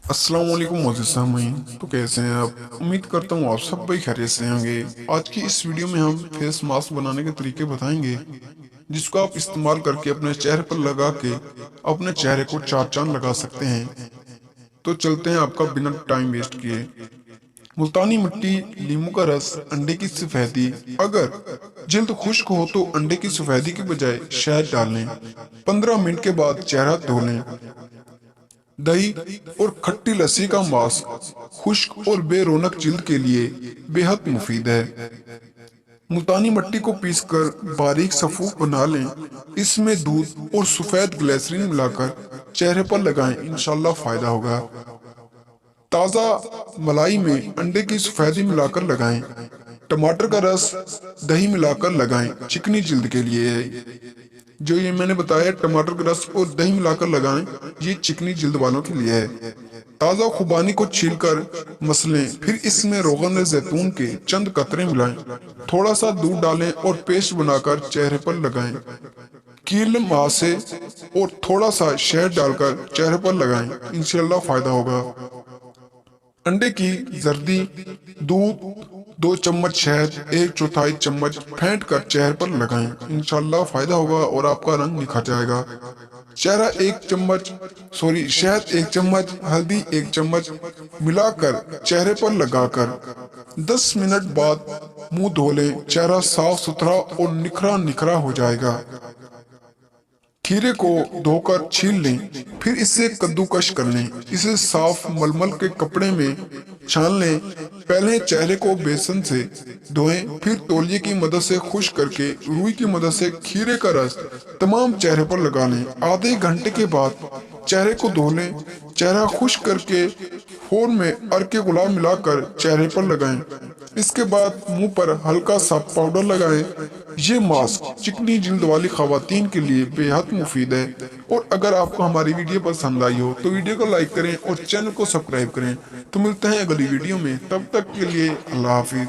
अस्सलाम वालेकुम मोअज़्ज़िज़ सामीन। तो कैसे हैं आप? उम्मीद करता हूँ आप सब भाई खैरियत से होंगे। आज की इस वीडियो में हम फेस मास्क बनाने के तरीके बताएंगे, जिसको आप इस्तेमाल करके अपने चेहरे पर लगा के अपने चेहरे को चार चांद लगा सकते हैं। तो चलते हैं आपका बिना टाइम वेस्ट किए। मुल्तानी मिट्टी, नींबू का रस, अंडे की सफेदी। अगर जल्द खुश्क हो तो अंडे की सफेदी की बजाय शहद डाल लें। 15 मिनट के बाद चेहरा धो लें। दही और खट्टी लस्सी का मास्क खुश्क और बेरोनक जिल्द के लिए बेहद मुफीद है। मुल्तानी मिट्टी को पीसकर बारीक सफूफ बना लें। इसमें दूध और सफेद ग्लिसरीन मिलाकर चेहरे पर लगाएं, इंशाल्लाह फायदा होगा। ताज़ा मलाई में अंडे की सफेदी मिलाकर लगाएं। टमाटर का रस दही मिलाकर लगाएं, चिकनी जिल्द के लिए है। जो ये मैंने बताया टमाटर का रस और दही मिलाकर लगाएं, ये चिकनी जिल्द वालों के लिए है। ताज़ा खुबानी को छीलकर मसलें, फिर इसमें रोगन जैतून के चंद कतरे मिलाएं। थोड़ा सा दूध डालें और पेस्ट बनाकर चेहरे पर लगाएं। कील माँ से और थोड़ा सा शहद डालकर चेहरे पर लगाएं, इंशाल्लाह फायदा होगा। अंडे की जर्दी, दूध, 2 चम्मच शहद, 1/4 चम्मच फेंट कर चेहरे पर लगाएं, इंशाल्लाह फायदा होगा और आपका रंग निखर जाएगा। चेहरा 1 चम्मच शहद 1 चम्मच, हल्दी 1 चम्मच मिलाकर चेहरे पर लगाकर 10 मिनट बाद मुंह धो लें। चेहरा साफ सुथरा और निखरा निखरा हो जाएगा। खीरे को धोकर छील लें, फिर इसे कद्दूकश कर लें। इसे साफ मलमल के कपड़े में छान लें। पहले चेहरे को बेसन से धोएं, फिर तौलिए की मदद से खुश्क करके रुई की मदद से खीरे का रस तमाम चेहरे पर लगा लें। आधे घंटे के बाद चेहरे को धो लें। चेहरा खुश्क करके फोन में अर्के गुलाब मिलाकर चेहरे पर लगाएं। इसके बाद मुंह पर हल्का सा पाउडर लगाएं। ये मास्क चिकनी जिल्द वाली खवातीन के लिए बेहद मुफीद है। और अगर आपको हमारी वीडियो पसंद आई हो तो वीडियो को लाइक करें और चैनल को सब्सक्राइब करें। तो मिलते हैं अगली वीडियो में, तब तक के लिए अल्लाह हाफिज।